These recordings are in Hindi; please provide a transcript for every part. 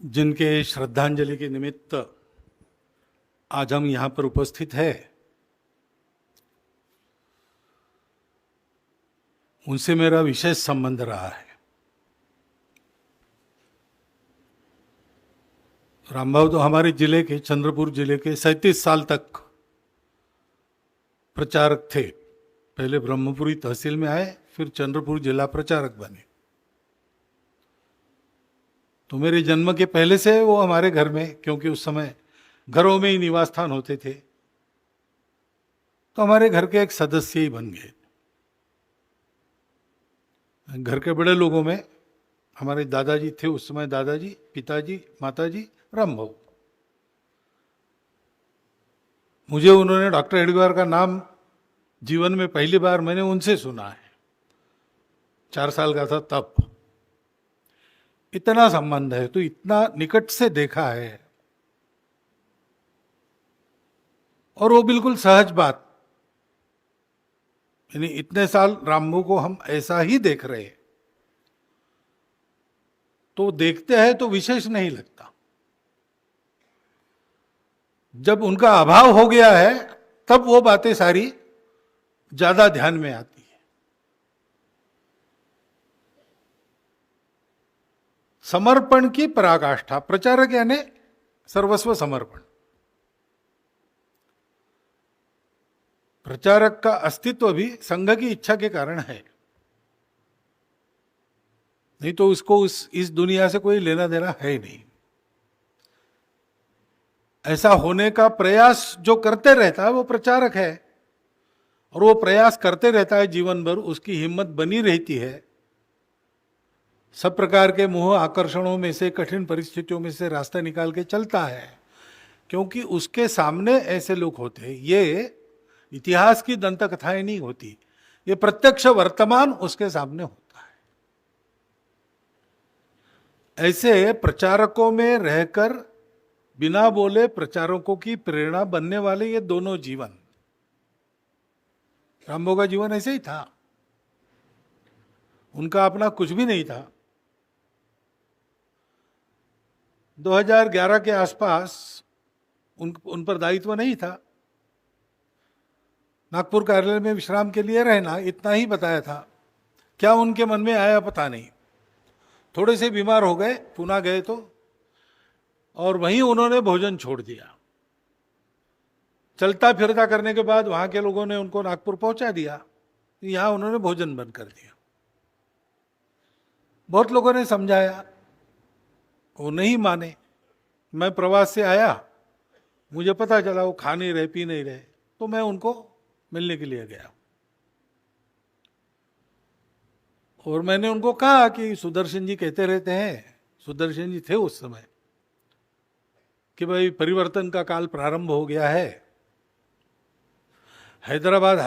जिनके श्रद्धांजलि के निमित्त आज हम यहाँ पर उपस्थित हैं, उनसे मेरा विशेष संबंध रहा है। रामबाबू तो हमारे जिले के, चंद्रपुर जिले के 37 साल तक प्रचारक थे। पहले ब्रह्मपुरी तहसील में आए, फिर चंद्रपुर जिला प्रचारक बने। तो मेरे जन्म के पहले से वो हमारे घर में, क्योंकि उस समय घरों में ही निवास स्थान होते थे, तो हमारे घर के एक सदस्य ही बन गए। घर के बड़े लोगों में हमारे दादाजी थे उस समय, दादाजी, पिताजी, माताजी, रामबाबू। मुझे उन्होंने डॉक्टर हेडगेवार का नाम जीवन में पहली बार मैंने उनसे सुना है। 4 साल का था तब। इतना संबंध है, तो इतना निकट से देखा है, और वो बिल्कुल सहज बात। यानी इतने साल रामबाबू को हम ऐसा ही देख रहे हैं, तो देखते हैं तो विशेष नहीं लगता। जब उनका अभाव हो गया है तब वो बातें सारी ज्यादा ध्यान में आती है। समर्पण की पराकाष्ठा, प्रचारक यानी सर्वस्व समर्पण। प्रचारक का अस्तित्व भी संघ की इच्छा के कारण है, नहीं तो उसको इस दुनिया से कोई लेना देना है ही नहीं। ऐसा होने का प्रयास जो करते रहता है वो प्रचारक है, और वो प्रयास करते रहता है जीवन भर, उसकी हिम्मत बनी रहती है। सब प्रकार के मोह आकर्षणों में से, कठिन परिस्थितियों में से रास्ता निकाल के चलता है, क्योंकि उसके सामने ऐसे लोग होते हैं। ये इतिहास की दंत कथाएं नहीं होती, ये प्रत्यक्ष वर्तमान उसके सामने होता है। ऐसे प्रचारकों में रहकर बिना बोले प्रचारकों की प्रेरणा बनने वाले ये दोनों जीवन, रामबाबू का जीवन ऐसे ही था। उनका अपना कुछ भी नहीं था। 2011 के आसपास उन पर दायित्व नहीं था। नागपुर कार्यालय में विश्राम के लिए रहना, इतना ही बताया था। क्या उनके मन में आया पता नहीं। थोड़े से बीमार हो गए, पुणे गए तो, और वहीं उन्होंने भोजन छोड़ दिया। चलता फिरता करने के बाद वहां के लोगों ने उनको नागपुर पहुंचा दिया। यहां उन्होंने भोजन बंद कर दिया। बहुत लोगों ने समझाया, वो नहीं माने। मैं प्रवास से आया, मुझे पता चला वो खा नहीं रहे, पी नहीं रहे, तो मैं उनको मिलने के लिए गया। और मैंने उनको कहा कि सुदर्शन जी कहते रहते हैं, सुदर्शन जी थे उस समय, कि भाई परिवर्तन का काल प्रारंभ हो गया है। इलाहाबाद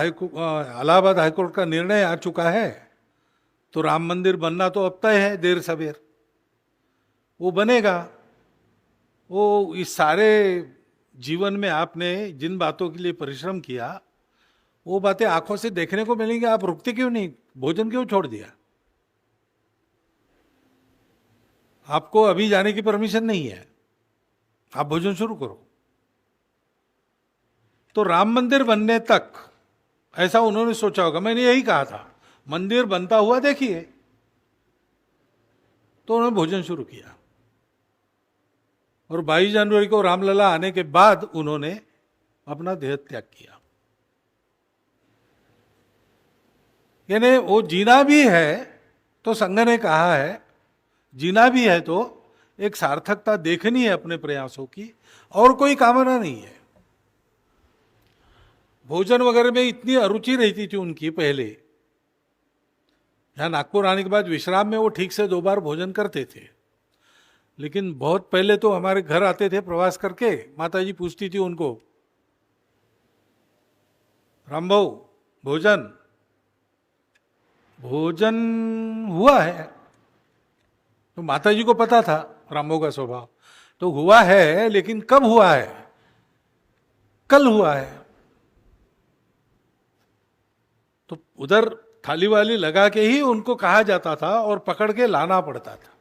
हाईकोर्ट का निर्णय आ चुका है, तो राम मंदिर बनना तो अब तय है, देर सवेर वो बनेगा। वो इस सारे जीवन में आपने जिन बातों के लिए परिश्रम किया, वो बातें आंखों से देखने को मिलेंगी। आप रुकते क्यों नहीं? भोजन क्यों छोड़ दिया? आपको अभी जाने की परमिशन नहीं है, आप भोजन शुरू करो। तो राम मंदिर बनने तक ऐसा उन्होंने सोचा होगा। मैंने यही कहा था, मंदिर बनता हुआ देखिए। तो उन्होंने भोजन शुरू किया, और 22 जनवरी को रामलला आने के बाद उन्होंने अपना देह त्याग किया। यानी वो जीना भी है, तो संघ ने कहा है, जीना भी है तो एक सार्थकता देखनी है अपने प्रयासों की, और कोई कामना नहीं है। भोजन वगैरह में इतनी अरुचि रहती थी उनकी पहले। यहां नागपुर आने के बाद विश्राम में वो ठीक से 2 बार भोजन करते थे, लेकिन बहुत पहले तो हमारे घर आते थे प्रवास करके। माताजी पूछती थी उनको, रामबाबू भोजन भोजन हुआ है? तो माताजी को पता था रामबाबू का स्वभाव, तो हुआ है, लेकिन कब हुआ है? कल हुआ है। तो उधर थाली वाली लगा के ही उनको कहा जाता था और पकड़ के लाना पड़ता था।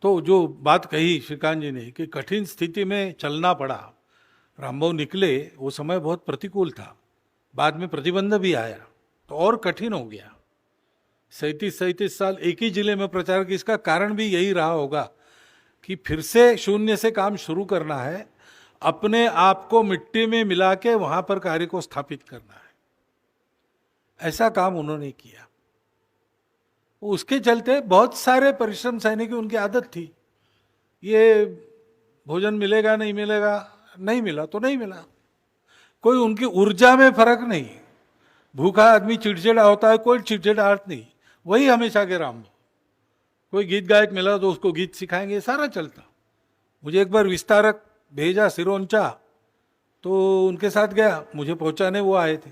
तो जो बात कही श्रीकांत जी ने कि कठिन स्थिति में चलना पड़ा, रामबाबू निकले, वो समय बहुत प्रतिकूल था, बाद में प्रतिबंध भी आया तो और कठिन हो गया। 37 साल एक ही जिले में प्रचार की, इसका कारण भी यही रहा होगा कि फिर से शून्य से काम शुरू करना है, अपने आप को मिट्टी में मिला के वहां पर कार्य को स्थापित करना है। ऐसा काम उन्होंने किया। उसके चलते बहुत सारे परिश्रम सहने की उनकी आदत थी। ये भोजन मिलेगा नहीं मिलेगा, नहीं मिला तो नहीं मिला, कोई उनकी ऊर्जा में फर्क नहीं। भूखा आदमी चिड़चिड़ा होता है, कोई चिड़चिड़ाहट नहीं, वही हमेशा के राम। कोई गीत गायक मिला तो उसको गीत सिखाएंगे, सारा चलता। मुझे एक बार विस्तारक भेजा सिरोंचा, तो उनके साथ गया, मुझे पहुंचाने वो आए थे।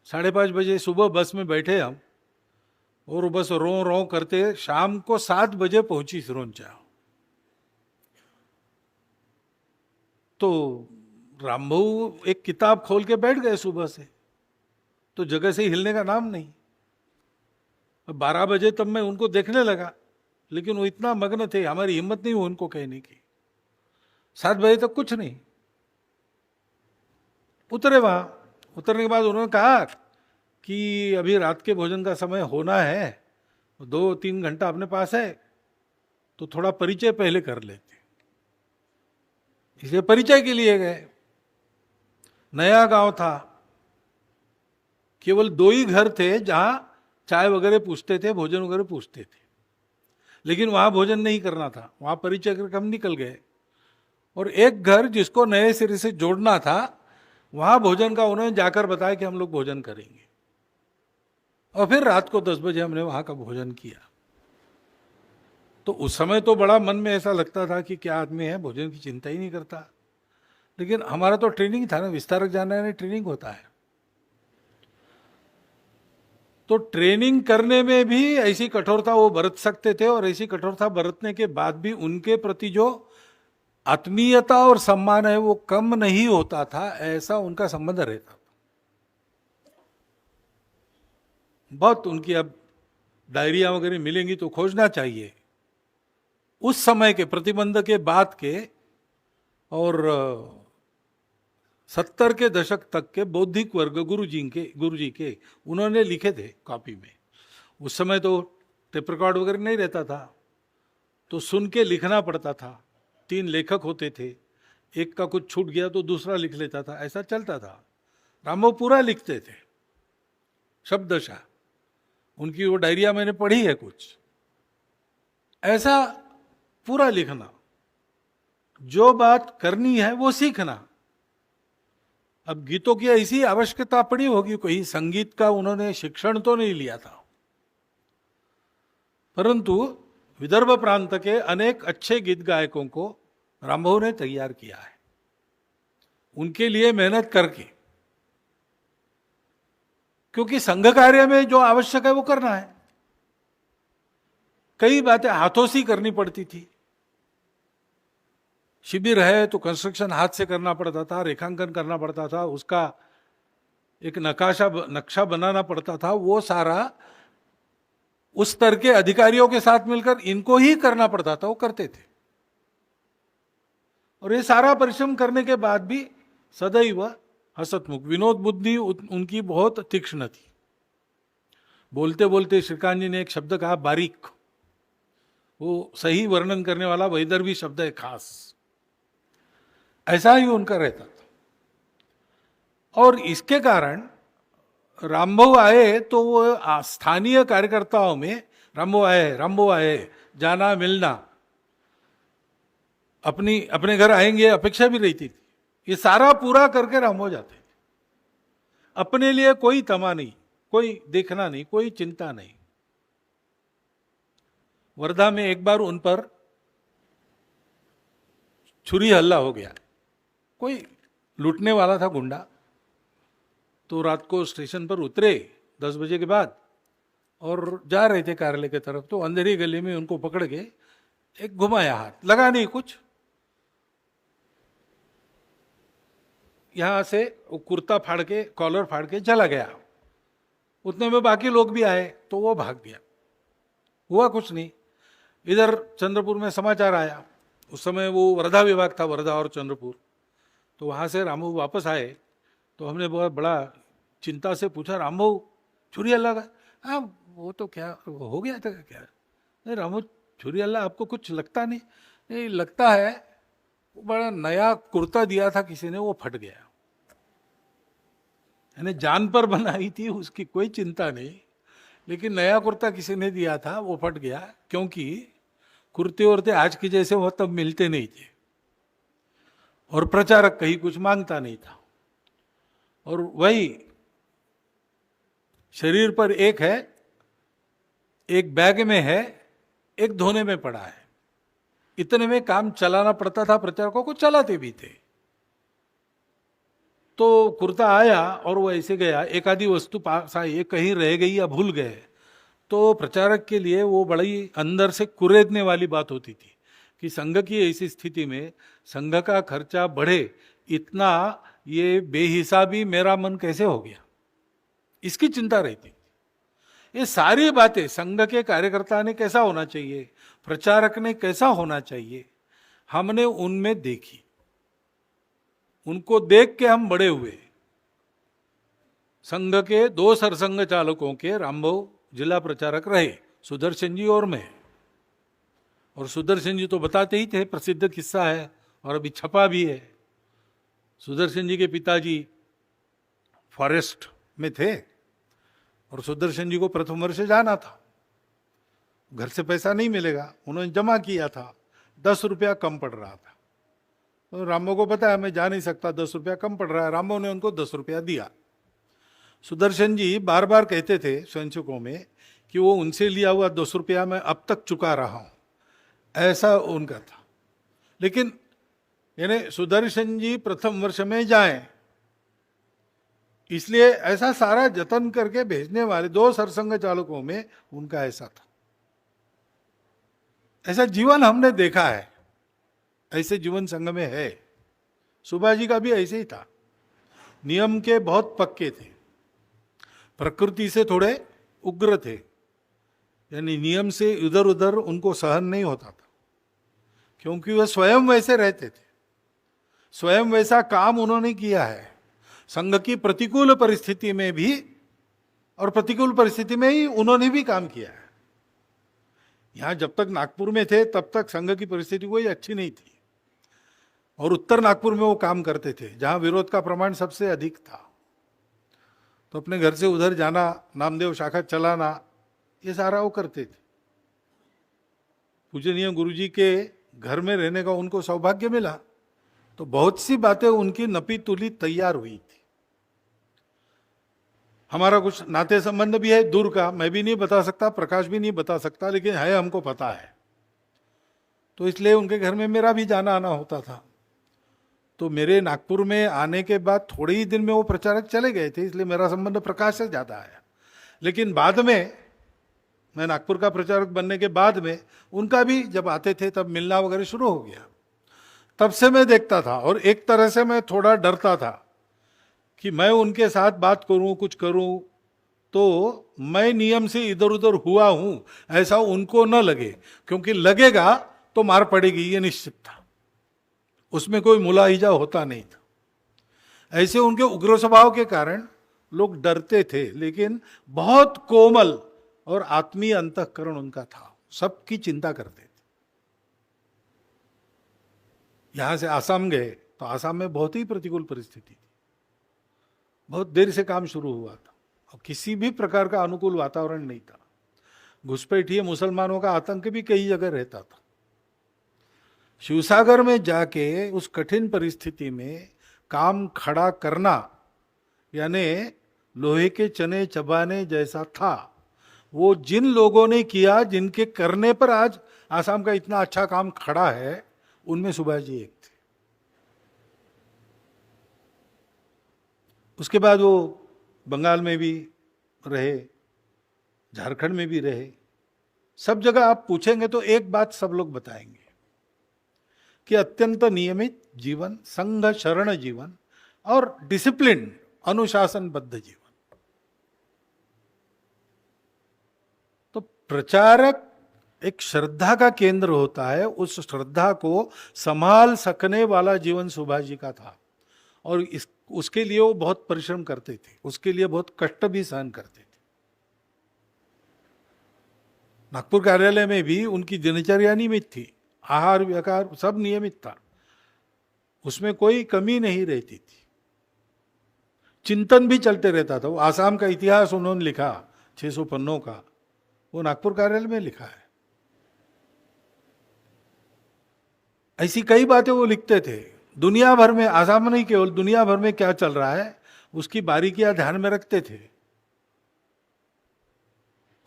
5:30 बजे सुबह बस में बैठे हम, और बस रो रो करते शाम को 7 बजे पहुंची सिरोंचा। तो रामभाऊ एक किताब खोल के बैठ गए सुबह से, तो जगह से हिलने का नाम नहीं। 12 बजे तब मैं उनको देखने लगा, लेकिन वो इतना मग्न थे, हमारी हिम्मत नहीं हुई उनको कहने की। 7 बजे तक कुछ नहीं। उतरे वहां, उतरने के बाद उन्होंने कहा कि अभी रात के भोजन का समय होना है, 2-3 घंटा अपने पास है, तो थोड़ा परिचय पहले कर लेते। इसलिए परिचय के लिए गए। नया गांव था, केवल 2 ही घर थे जहां चाय वगैरह पूछते थे, भोजन वगैरह पूछते थे, लेकिन वहां भोजन नहीं करना था। वहां परिचय करके हम निकल गए, और एक घर जिसको नए सिरे से जोड़ना था, वहां भोजन का उन्होंने जाकर बताया कि हम लोग भोजन करेंगे। और फिर रात को 10 बजे हमने वहां का भोजन किया। तो उस समय तो बड़ा मन में ऐसा लगता था कि क्या आदमी है, भोजन की चिंता ही नहीं करता। लेकिन हमारा तो ट्रेनिंग था ना, विस्तारक जाना है, ट्रेनिंग होता है। तो ट्रेनिंग करने में भी ऐसी कठोरता वो बरत सकते थे, और ऐसी कठोरता बरतने के बाद भी उनके प्रति जो आत्मीयता और सम्मान है वो कम नहीं होता था, ऐसा उनका संबंध रहता था। बहुत उनकी अब डायरिया वगैरह मिलेंगी तो खोजना चाहिए, उस समय के प्रतिबंध के बाद के, और 70 के दशक तक के बौद्धिक वर्ग गुरु जी के उन्होंने लिखे थे कॉपी में। उस समय तो टेप रिकॉर्ड वगैरह नहीं रहता था, तो सुन के लिखना पड़ता था। 3 लेखक होते थे, एक का कुछ छूट गया तो दूसरा लिख लेता था, ऐसा चलता था। रामबाबू पूरा लिखते थे, शब्दशः। उनकी वो डायरिया मैंने पढ़ी है कुछ, ऐसा पूरा लिखना, जो बात करनी है वो सीखना। अब गीतों की ऐसी आवश्यकता पड़ी होगी, कोई संगीत का उन्होंने शिक्षण तो नहीं लिया था, परंतु विदर्भ प्रांत के अनेक अच्छे गीत गायकों को रामबाबू ने तैयार किया है, उनके लिए मेहनत करके। क्योंकि संघ कार्य में जो आवश्यक है वो करना है। कई बातें हाथों से करनी पड़ती थी। शिविर है तो कंस्ट्रक्शन हाथ से करना पड़ता था, रेखांकन करना पड़ता था, उसका एक नक्शा बनाना पड़ता था। वो सारा उस स्तर के अधिकारियों के साथ मिलकर इनको ही करना पड़ता था, वो करते थे। और ये सारा परिश्रम करने के बाद भी सदैव हसतमुख। विनोद बुद्धि उनकी बहुत तीक्ष्ण थी। बोलते बोलते श्रीकांत जी ने एक शब्द कहा, बारीक। वो सही वर्णन करने वाला वैदर्भी शब्द है, खास। ऐसा ही उनका रहता था। और इसके कारण रामबाबू आए तो वो स्थानीय कार्यकर्ताओं में रामबाबू आए, जाना मिलना, अपने घर आएंगे अपेक्षा भी रहती थी। ये सारा पूरा करके रामबाबू जाते थे। अपने लिए कोई तमा नहीं, कोई देखना नहीं, कोई चिंता नहीं। वर्धा में एक बार उन पर छुरी हल्ला हो गया। कोई लूटने वाला था गुंडा, तो रात को स्टेशन पर उतरे 10 बजे के बाद और जा रहे थे कार्यालय की तरफ। तो अंधेरी गली में उनको पकड़ के एक घुमाया, हाथ लगा नहीं कुछ, यहां से वो कुर्ता फाड़ के, कॉलर फाड़ के चला गया। उतने में बाकी लोग भी आए तो वो भाग गया, हुआ कुछ नहीं। इधर चंद्रपुर में समाचार आया, उस समय वो वर्धा विभाग था, वर्धा और चंद्रपुर। तो वहाँ से रामू वापस आए तो हमने बहुत बड़ा चिंता से पूछा, रामू छुरी अल्लाह का? हाँ वो तो क्या हो गया था क्या? नहीं रामू छुरी अल्लाह आपको कुछ लगता नहीं? नहीं लगता है, वो बड़ा नया कुर्ता दिया था किसी ने, वो फट गया। यानी जान पर बनाई थी उसकी कोई चिंता नहीं, लेकिन नया कुर्ता किसी ने दिया था वो फट गया, क्योंकि कुर्ते उर्ते आज के जैसे वो तब मिलते नहीं थे और प्रचारक कहीं कुछ मांगता नहीं था। और वही शरीर पर एक है, एक बैग में है, एक धोने में पड़ा है, इतने में काम चलाना पड़ता था। प्रचारकों को चलाते भी थे। तो कुर्ता आया और वो ऐसे गया, एक आधी वस्तु पास आई, कहीं रह गई या भूल गए, तो प्रचारक के लिए वो बड़ी अंदर से कुरेदने वाली बात होती थी कि संघ की ऐसी स्थिति में संघ का खर्चा बढ़े, इतना ये बेहिसाबी मेरा मन कैसे हो गया, इसकी चिंता रहती। ये सारी बातें संघ के कार्यकर्ता ने कैसा होना चाहिए, प्रचारक ने कैसा होना चाहिए, हमने उनमें देखी, उनको देख के हम बड़े हुए। संघ के 2 सरसंघ चालकों के रामभाऊ जिला प्रचारक रहे, सुदर्शन जी और मैं। और सुदर्शन जी तो बताते ही थे, प्रसिद्ध किस्सा है और अभी छपा भी है। सुदर्शन जी के पिताजी फॉरेस्ट में थे और सुदर्शन जी को प्रथम वर्ष जाना था, घर से पैसा नहीं मिलेगा, उन्होंने जमा किया था, 10 रुपया कम पड़ रहा था। तो रामो को पता है मैं जा नहीं सकता, 10 रुपया कम पड़ रहा है। रामो ने उनको 10 रुपया दिया। सुदर्शन जी बार बार कहते थे स्वयंसेवकों में कि वो उनसे लिया हुआ 10 रुपया मैं अब तक चुका रहा हूं, ऐसा उनका था। लेकिन यानी सुदर्शन जी प्रथम वर्ष में जाएं, इसलिए ऐसा सारा जतन करके भेजने वाले 2 सरसंघ चालकों में उनका ऐसा था। ऐसा जीवन हमने देखा है, ऐसे जीवन संघ में है। सुभाष जी का भी ऐसे ही था, नियम के बहुत पक्के थे, प्रकृति से थोड़े उग्र थे, यानी नियम से इधर उधर उनको सहन नहीं होता था, क्योंकि वह स्वयं वैसे रहते थे, स्वयं वैसा काम उन्होंने किया है। संघ की प्रतिकूल परिस्थिति में भी, और प्रतिकूल परिस्थिति में ही उन्होंने भी काम किया है। यहां जब तक नागपुर में थे तब तक संघ की परिस्थिति कोई अच्छी नहीं थी, और उत्तर नागपुर में वो काम करते थे जहां विरोध का प्रमाण सबसे अधिक था। तो अपने घर से उधर जाना, नामदेव शाखा चलाना, ये सारा वो करते थे। पूजनीय गुरुजी के घर में रहने का उनको सौभाग्य मिला, तो बहुत सी बातें उनकी नपी तुली तैयार हुई थी। हमारा कुछ नाते संबंध भी है दूर का, मैं भी नहीं बता सकता, प्रकाश भी नहीं बता सकता, लेकिन है हमको पता है। तो इसलिए उनके घर में मेरा भी जाना आना होता था। तो मेरे नागपुर में आने के बाद थोड़े ही दिन में वो प्रचारक चले गए थे, इसलिए मेरा संबंध प्रकाश से ज्यादा है। लेकिन बाद में मैं नागपुर का प्रचारक बनने के बाद में उनका भी जब आते थे तब मिलना वगैरह शुरू हो गया। तब से मैं देखता था, और एक तरह से मैं थोड़ा डरता था कि मैं उनके साथ बात करूं, कुछ करूं, तो मैं नियम से इधर उधर हुआ हूं ऐसा उनको न लगे, क्योंकि लगेगा तो मार पड़ेगी, ये निश्चित था। उसमें कोई मुलाहिजा होता नहीं था। ऐसे उनके उग्र स्वभाव के कारण लोग डरते थे, लेकिन बहुत कोमल और आत्मीय अंतःकरण उनका था, सबकी चिंता करते थे। यहां से आसाम गए तो आसाम में बहुत ही प्रतिकूल परिस्थिति थी, बहुत देर से काम शुरू हुआ था और किसी भी प्रकार का अनुकूल वातावरण नहीं था। घुसपैठिए मुसलमानों का आतंक भी कई जगह रहता था। शिवसागर में जाके उस कठिन परिस्थिति में काम खड़ा करना, यानी लोहे के चने चबाने जैसा था। वो जिन लोगों ने किया, जिनके करने पर आज आसाम का इतना अच्छा काम खड़ा है, उनमें सुभाष जी एक थे। उसके बाद वो बंगाल में भी रहे, झारखंड में भी रहे। सब जगह आप पूछेंगे तो एक बात सब लोग बताएंगे कि अत्यंत नियमित जीवन, संघ शरण जीवन और डिसिप्लिन, अनुशासनबद्ध जीवन। तो प्रचारक एक श्रद्धा का केंद्र होता है, उस श्रद्धा को संभाल सकने वाला जीवन सुभाष जी का था। और उसके लिए वो बहुत परिश्रम करते थे, उसके लिए बहुत कष्ट भी सहन करते थे। नागपुर कार्यालय में भी उनकी दिनचर्या नियमित थी, आहार विहार सब नियमित था, उसमें कोई कमी नहीं रहती थी। चिंतन भी चलते रहता था। वो आसाम का इतिहास उन्होंने लिखा 600 पन्नों का, वो नागपुर कार्यालय में लिखा है। ऐसी कई बातें वो लिखते थे। दुनिया भर में, आसाम नहीं केवल, दुनिया भर में क्या चल रहा है उसकी बारीकियां ध्यान में रखते थे।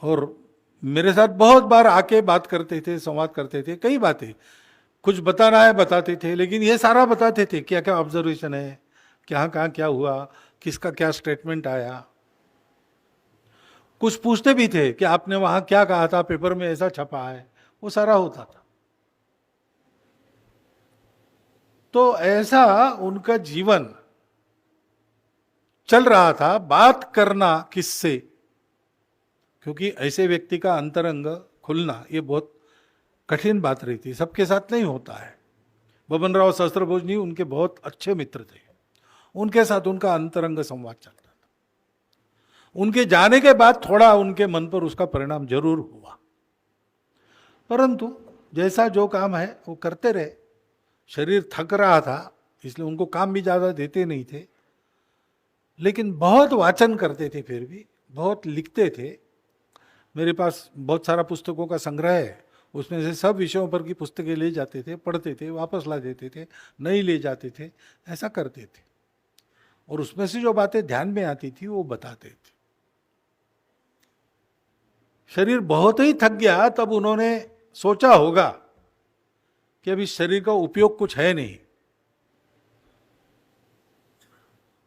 और मेरे साथ बहुत बार आके बात करते थे, संवाद करते थे, कई बातें कुछ बताना है बताते थे, लेकिन ये सारा बताते थे क्या क्या ऑब्जर्वेशन है, क्या कहाँ क्या हुआ, किसका क्या स्टेटमेंट आया। कुछ पूछते भी थे कि आपने वहां क्या कहा था, पेपर में ऐसा छपा है, वो सारा होता था। तो ऐसा उनका जीवन चल रहा था। बात करना किससे, क्योंकि ऐसे व्यक्ति का अंतरंग खुलना ये बहुत कठिन बात रहती, सबके साथ नहीं होता है। बबन राव सहस्त्रबुद्धे जी उनके बहुत अच्छे मित्र थे, उनके साथ उनका अंतरंग संवाद चलता था। उनके जाने के बाद थोड़ा उनके मन पर उसका परिणाम जरूर हुआ, परंतु जैसा जो काम है वो करते रहे। शरीर थक रहा था इसलिए उनको काम भी ज्यादा देते नहीं थे, लेकिन बहुत वाचन करते थे, फिर भी बहुत लिखते थे। मेरे पास बहुत सारा पुस्तकों का संग्रह है, उसमें से सब विषयों पर की पुस्तकें ले जाते थे, पढ़ते थे, वापस ला देते थे, नहीं ले जाते थे, ऐसा करते थे। और उसमें से जो बातें ध्यान में आती थी वो बताते थे। शरीर बहुत ही थक गया, तब उन्होंने सोचा होगा कि अभी शरीर का उपयोग कुछ है नहीं,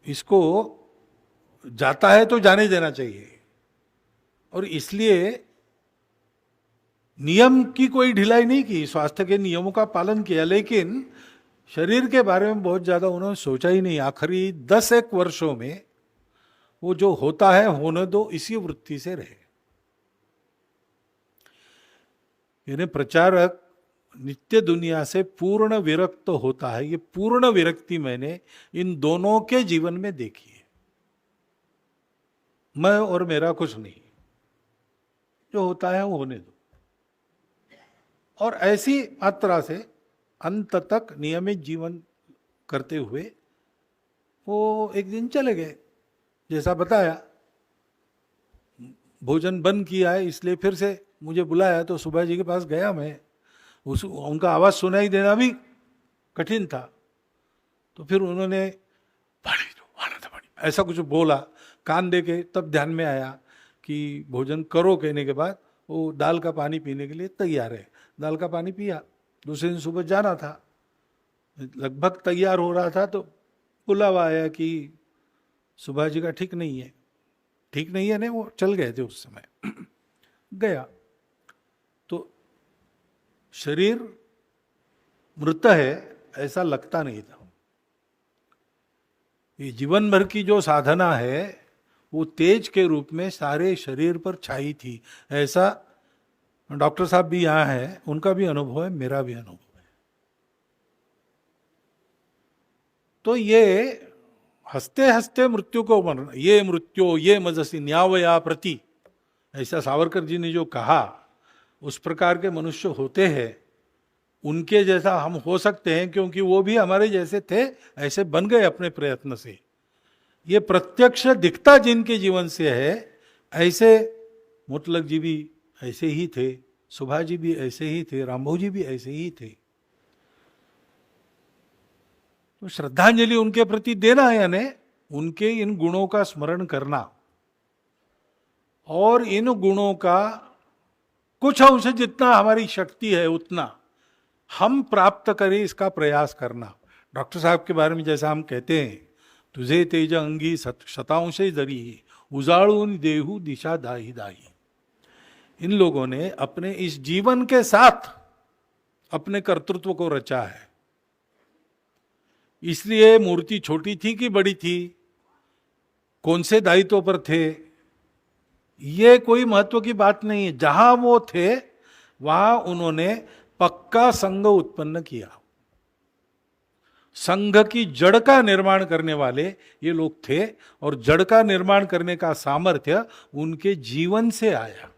इसको जाता है तो जाने देना चाहिए। और इसलिए नियम की कोई ढिलाई नहीं की, स्वास्थ्य के नियमों का पालन किया, लेकिन शरीर के बारे में बहुत ज्यादा उन्होंने सोचा ही नहीं। आखिरी 10-1 वर्षों में वो जो होता है होने दो, इसी वृत्ति से रहे। यानी प्रचारक नित्य दुनिया से पूर्ण विरक्त होता है। ये पूर्ण विरक्ति मैंने इन दोनों के जीवन में देखी है। मैं और मेरा कुछ नहीं, जो होता है वो होने दो। और ऐसी मात्रा से अंत तक नियमित जीवन करते हुए वो एक दिन चले गए। जैसा बताया, भोजन बंद किया है इसलिए फिर से मुझे बुलाया, तो सुभाष जी के पास गया मैं। उनका आवाज सुनाई देना भी कठिन था, तो फिर उन्होंने पानी दो, आनंद पानी, ऐसा कुछ बोला। कान दे के तब ध्यान में आया कि भोजन करो कहने के बाद वो दाल का पानी पीने के लिए तैयार है। दाल का पानी पिया। दूसरे दिन सुबह जाना था, लगभग तैयार हो रहा था तो बुलावा आया कि सुभाष जी का ठीक नहीं है। ठीक नहीं है नहीं, वो चल गए थे उस समय। गया तो शरीर मृत है ऐसा लगता नहीं था। ये जीवन भर की जो साधना है वो तेज के रूप में सारे शरीर पर छाई थी। ऐसा डॉक्टर साहब भी यहाँ है, उनका भी अनुभव है, मेरा भी अनुभव है। तो ये हंसते हंसते मृत्यु को मरना, ये मृत्यु ये मजसी न्यावया प्रति, ऐसा सावरकर जी ने जो कहा, उस प्रकार के मनुष्य होते हैं। उनके जैसा हम हो सकते हैं क्योंकि वो भी हमारे जैसे थे, ऐसे बन गए अपने प्रयत्न से। ये प्रत्यक्ष दिखता जिनके जीवन से है, ऐसे मुतलक जी भी ऐसे ही थे, सुभाष जी भी ऐसे ही थे, रामभाऊ जी भी ऐसे ही थे। तो श्रद्धांजलि उनके प्रति देना, यानी उनके इन गुणों का स्मरण करना और इन गुणों का कुछ अंश जितना हमारी शक्ति है उतना हम प्राप्त करें, इसका प्रयास करना। डॉक्टर साहब के बारे में जैसा हम कहते हैं, तुझे तेज अंगी शतांश दरी उजाड़ून देहू दिशा दाही दाही। इन लोगों ने अपने इस जीवन के साथ अपने कर्तृत्व को रचा है। इसलिए मूर्ति छोटी थी कि बड़ी थी, कौन से दायित्व पर थे, ये कोई महत्व की बात नहीं है। जहां वो थे वहां उन्होंने पक्का संघ उत्पन्न किया। संघ की जड़ का निर्माण करने वाले ये लोग थे, और जड़ का निर्माण करने का सामर्थ्य उनके जीवन से आया।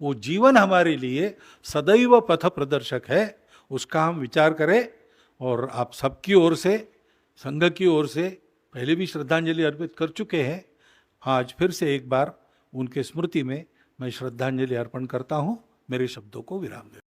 वो जीवन हमारे लिए सदैव पथ प्रदर्शक है, उसका हम विचार करें। और आप सबकी ओर से, संघ की ओर से पहले भी श्रद्धांजलि अर्पित कर चुके हैं। आज फिर से एक बार उनके स्मृति में मैं श्रद्धांजलि अर्पण करता हूं। मेरे शब्दों को विराम देता हूं।